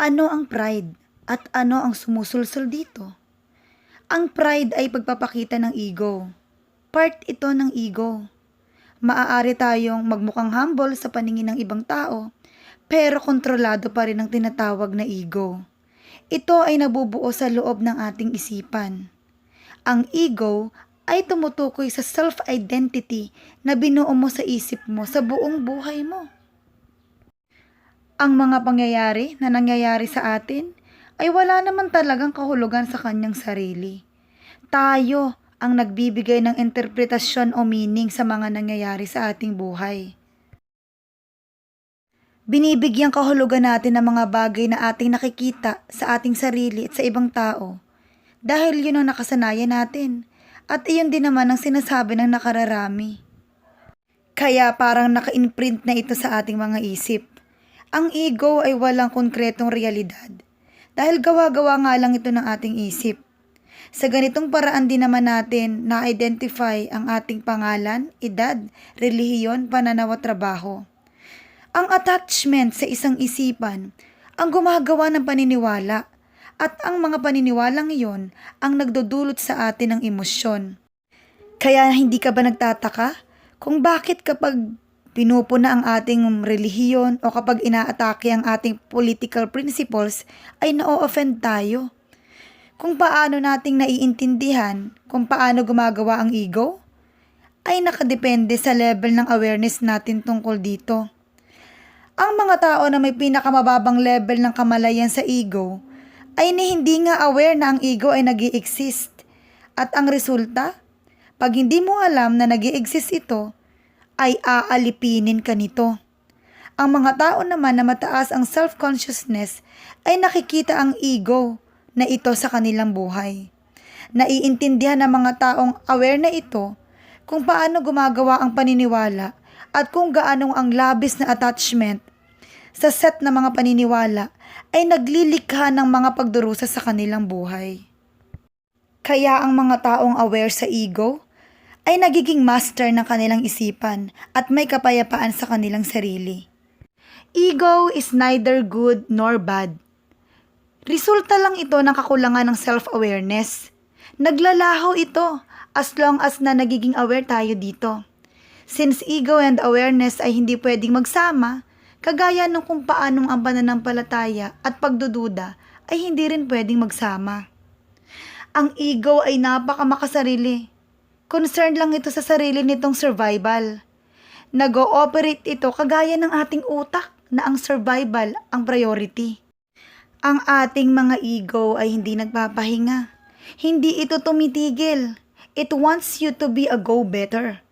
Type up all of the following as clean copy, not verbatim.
Ano ang pride at ano ang sumusulsol dito? Ang pride ay pagpapakita ng ego. Part ito ng ego. Maaari tayong magmukhang humble sa paningin ng ibang tao, pero kontrolado pa rin ang tinatawag na ego. Ito ay nabubuo sa loob ng ating isipan. Ang ego ay tumutukoy sa self-identity na binuo mo sa isip mo sa buong buhay mo. Ang mga pangyayari na nangyayari sa atin ay wala naman talagang kahulugan sa kanyang sarili. Tayo ang nagbibigay ng interpretasyon o meaning sa mga nangyayari sa ating buhay. Binibigyang kahulugan natin ang mga bagay na ating nakikita sa ating sarili at sa ibang tao dahil yun ang nakasanayan natin at iyon din naman ang sinasabi ng nakararami. Kaya parang naka-imprint na ito sa ating mga isip. Ang ego ay walang konkretong realidad dahil gawa-gawa nga lang ito ng ating isip. Sa ganitong paraan din naman natin na-identify ang ating pangalan, edad, relihiyon, pananaw at trabaho. Ang attachment sa isang isipan ang gumagawa ng paniniwala at ang mga paniniwalang iyon ang nagdudulot sa atin ng emosyon. Kaya hindi ka ba nagtataka kung bakit kapag pinupuna ang ating relihiyon o kapag inaatake ang ating political principles ay na-offend tayo? Kung paano nating naiintindihan kung paano gumagawa ang ego, ay nakadepende sa level ng awareness natin tungkol dito. Ang mga tao na may pinakamababang level ng kamalayan sa ego ay hindi nga aware na ang ego ay nag-i-exist. At ang resulta, pag hindi mo alam na nag-i-exist ito, ay aalipinin ka nito. Ang mga tao naman na mataas ang self-consciousness ay nakikita ang ego na ito sa kanilang buhay. Naiintindihan ng mga taong aware na ito kung paano gumagawa ang paniniwala at kung gaano ang labis na attachment sa set na mga paniniwala ay naglilikha ng mga pagdurusa sa kanilang buhay. Kaya ang mga taong aware sa ego ay nagiging master ng kanilang isipan at may kapayapaan sa kanilang sarili. Ego is neither good nor bad. Resulta lang ito ng kakulangan ng self-awareness. Naglalaho ito as long as na nagiging aware tayo dito. Since ego and awareness ay hindi pwedeng magsama, kagaya ng kung paanong ang pananampalataya at pagdududa ay hindi rin pwedeng magsama. Ang ego ay napakamakasarili. Concerned lang ito sa sarili nitong survival. Nag-ooperate ito kagaya ng ating utak na ang survival ang priority. Ang ating mga ego ay hindi nagpapahinga. Hindi ito tumitigil. It wants you to be a go-better.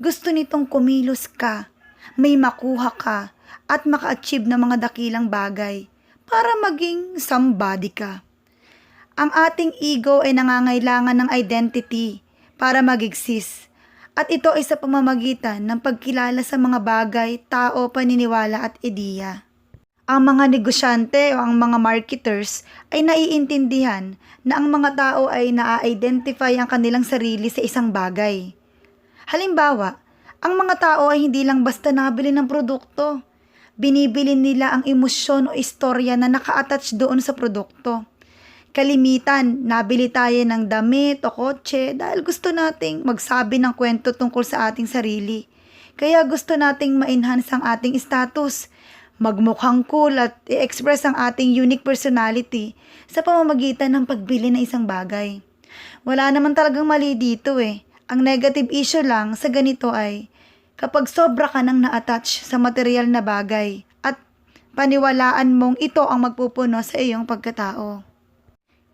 Gusto nitong kumilos ka, may makuha ka, at maka-achieve ng mga dakilang bagay para maging somebody ka. Ang ating ego ay nangangailangan ng identity para mag-exist. At ito ay sa pamamagitan ng pagkilala sa mga bagay, tao, paniniwala at ideya. Ang mga negosyante o ang mga marketers ay naiintindihan na ang mga tao ay na-identify ang kanilang sarili sa isang bagay. Halimbawa, ang mga tao ay hindi lang basta nabili ng produkto. Binibili nila ang emosyon o istorya na naka-attach doon sa produkto. Kalimitan, nabili tayo ng damit o kotse dahil gusto nating magsabi ng kwento tungkol sa ating sarili. Kaya gusto nating ma-enhance ang ating status, magmukhang cool at i-express ang ating unique personality sa pamamagitan ng pagbili ng isang bagay. Wala naman talagang mali dito eh. Ang negative issue lang sa ganito ay kapag sobra ka nang na-attach sa material na bagay at paniwalaan mong ito ang magpupuno sa iyong pagkatao.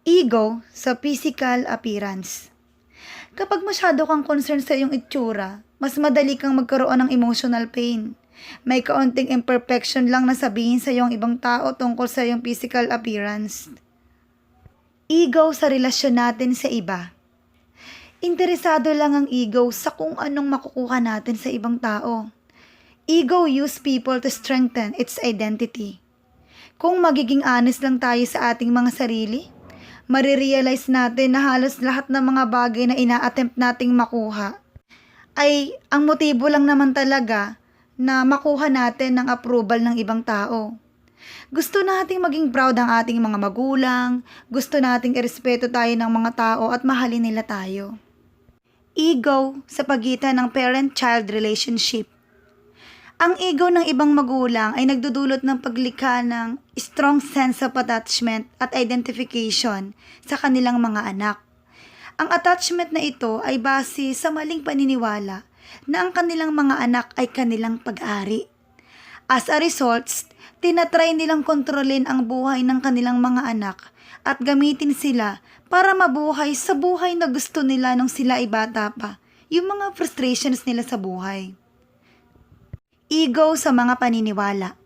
Ego sa physical appearance. Kapag masyado kang concerned sa iyong itsura, mas madali kang magkaroon ng emotional pain. May kaunting imperfection lang na sabihin sa iyong ibang tao tungkol sa iyong physical appearance. Ego sa relasyon natin sa iba. Interesado lang ang ego sa kung anong makukuha natin sa ibang tao. Ego use people to strengthen its identity. Kung magiging honest lang tayo sa ating mga sarili, marirealize natin na halos lahat ng mga bagay na ina-attempt nating makuha ay ang motibo lang naman talaga na makuha natin ng approval ng ibang tao. Gusto nating maging proud ang ating mga magulang, gusto nating irespeto tayo ng mga tao at mahalin nila tayo. Ego sa pagitan ng parent-child relationship. Ang ego ng ibang magulang ay nagdudulot ng paglikha ng strong sense of attachment at identification sa kanilang mga anak. Ang attachment na ito ay base sa maling paniniwala na ang kanilang mga anak ay kanilang pag-ari. As a result, tinatry nilang kontrolin ang buhay ng kanilang mga anak at gamitin sila para mabuhay sa buhay na gusto nila nung sila ay bata pa, yung mga frustrations nila sa buhay. Ego sa mga paniniwala.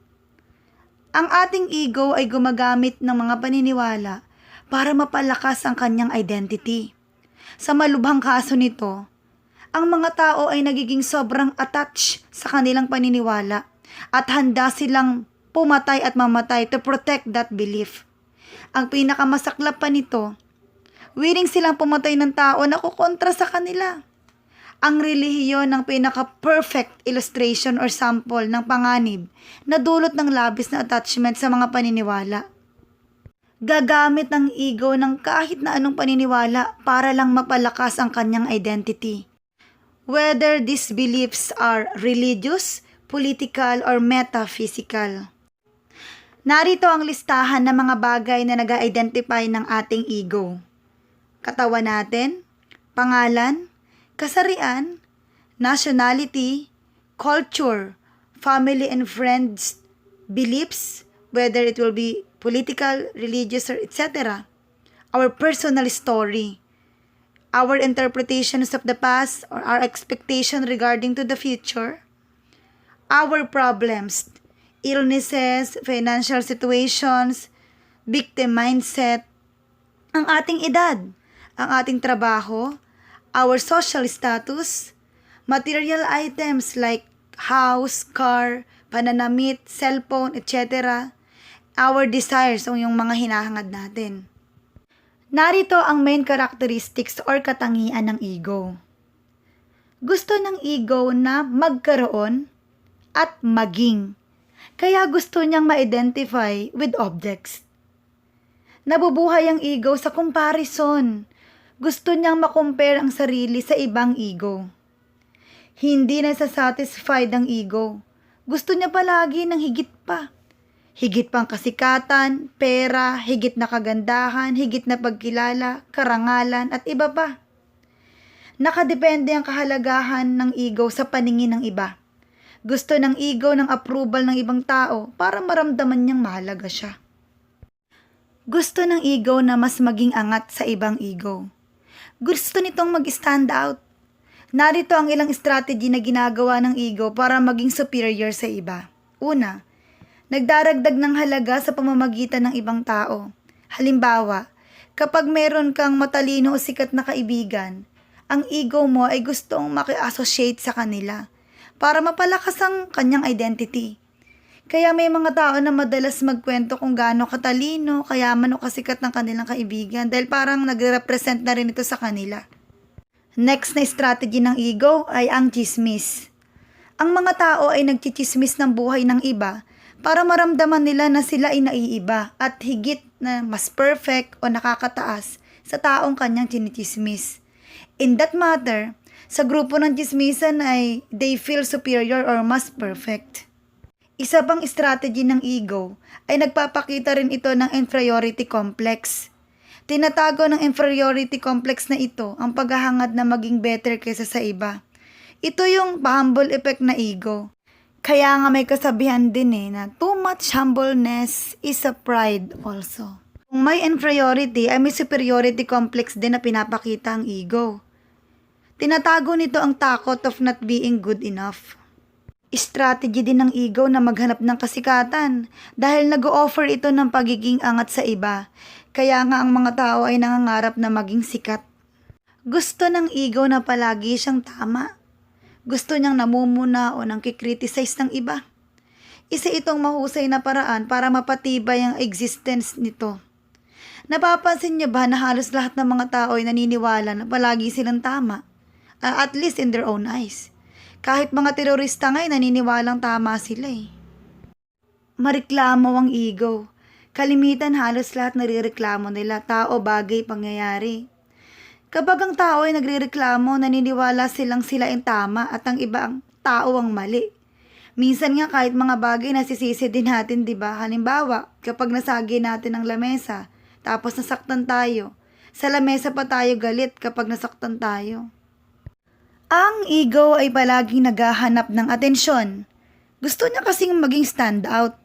Ang ating ego ay gumagamit ng mga paniniwala para mapalakas ang kanyang identity. Sa malubhang kaso nito, ang mga tao ay nagiging sobrang attached sa kanilang paniniwala at handa silang pumatay at mamatay to protect that belief. Ang pinakamasaklap pa nito, willing silang pumatay ng tao na kukontra sa kanila. Ang relihiyon ng pinaka-perfect illustration or sample ng panganib na dulot ng labis na attachment sa mga paniniwala. Gagamit ang ego ng kahit na anong paniniwala para lang mapalakas ang kanyang identity. Whether these beliefs are religious, political, or metaphysical. Narito ang listahan ng mga bagay na nag-identify ng ating ego. Katawan natin, pangalan, kasarian, nationality, culture, family and friends, beliefs, whether it will be political, religious, or etc. Our personal story, our interpretations of the past or our expectation regarding to the future, our problems, illnesses, financial situations, victim mindset, ang ating edad, ang ating trabaho, our social status, material items like house, car, pananamit, cellphone, etc. Our desires o yung mga hinahangad natin. Narito ang main characteristics or katangian ng ego. Gusto ng ego na magkaroon at maging. Kaya gusto niyang ma-identify with objects. Nabubuhay ang ego sa comparison. Gusto niyang makompare ang sarili sa ibang ego. Hindi nasasatisfied ang ego. Gusto niya palagi ng higit pa. Higit pang kasikatan, pera, higit na kagandahan, higit na pagkilala, karangalan, at iba pa. Nakadepende ang kahalagahan ng ego sa paningin ng iba. Gusto ng ego ng approval ng ibang tao para maramdaman niyang mahalaga siya. Gusto ng ego na mas maging angat sa ibang ego. Gusto nitong mag-stand out. Narito ang ilang strategy na ginagawa ng ego para maging superior sa iba. Una, nagdaragdag ng halaga sa pamamagitan ng ibang tao. Halimbawa, kapag meron kang matalino o sikat na kaibigan, ang ego mo ay gustong maki-associate sa kanila para mapalakas ang kanyang identity. Kaya may mga tao na madalas magkwento kung gaano katalino, kayaman o kasikat ng kanilang kaibigan dahil parang nagre-represent na rin ito sa kanila. Next na strategy ng ego ay ang chismis. Ang mga tao ay nagchichismis ng buhay ng iba para maramdaman nila na sila ay naiiba at higit na mas perfect o nakakataas sa taong kanyang chinichismis. In that matter, sa grupo ng chismisan ay they feel superior or mas perfect. Isa pang strategy ng ego ay nagpapakita rin ito ng inferiority complex. Tinatago ng inferiority complex na ito ang paghahangad na maging better kaysa sa iba. Ito yung humble effect na ego. Kaya nga may kasabihan din na too much humbleness is a pride also. Kung may inferiority ay may superiority complex din na pinapakita ang ego. Tinatago nito ang takot of not being good enough. Strategy din ng ego na maghanap ng kasikatan dahil nag-o-offer ito ng pagiging angat sa iba. Kaya nga ang mga tao ay nangangarap na maging sikat. Gusto ng ego na palagi siyang tama. Gusto niyang namumuna o nang kikriticize ng iba. Isa itong mahusay na paraan para mapatibay ang existence nito. Napapansin niyo ba na halos lahat ng mga tao ay naniniwala na palagi silang tama? At least in their own eyes. Kahit mga terorista nga'y naniniwalang tama sila . Mareklamo ang ego. Kalimitan halos lahat narireklamo nila, tao, bagay, pangyayari. Kapag ang tao ay nagrereklamo, naniniwala silang sila ang tama at ang ibang tao ang mali. Minsan nga kahit mga bagay nasisisi din natin, di ba? Halimbawa, kapag nasagi natin ang lamesa, tapos nasaktan tayo. Sa lamesa pa tayo galit kapag nasaktan tayo. Ang ego ay palaging naghahanap ng atensyon. Gusto niya kasing maging stand out.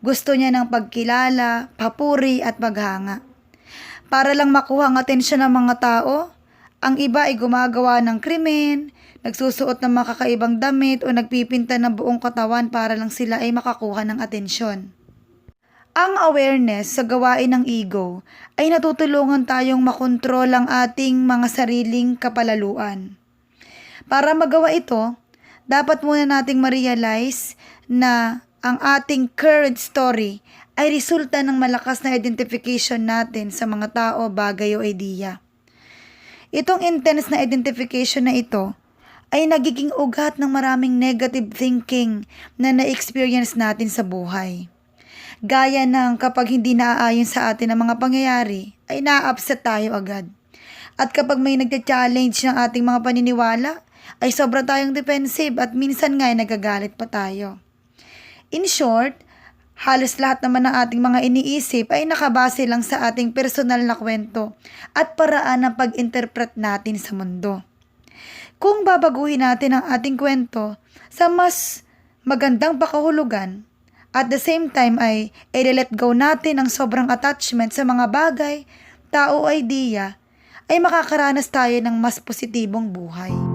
Gusto niya ng pagkilala, papuri at paghanga. Para lang makuha ang atensyon ng mga tao, ang iba ay gumagawa ng krimen, nagsusuot ng makakaibang damit o nagpipinta ng buong katawan para lang sila ay makakuha ng atensyon. Ang awareness sa gawain ng ego ay natutulungan tayong makontrol ang ating mga sariling kapalaluan. Para magawa ito, dapat muna nating ma-realize na ang ating current story ay resulta ng malakas na identification natin sa mga tao, bagay o idea. Itong intense na identification na ito ay nagiging ugat ng maraming negative thinking na na-experience natin sa buhay. Gaya ng kapag hindi naaayon sa atin ang mga pangyayari, ay na-upset tayo agad. At kapag may nagcha-challenge ng ating mga paniniwala, ay sobra tayong defensive at minsan nga ay nagagalit pa tayo. In short, halos lahat naman ng ating mga iniisip ay nakabase lang sa ating personal na kwento at paraan ng pag-interpret natin sa mundo. Kung babaguhin natin ang ating kwento sa mas magandang pakahulugan, at the same time ay i-let go natin ang sobrang attachment sa mga bagay, tao o idea, ay makakaranas tayo ng mas positibong buhay.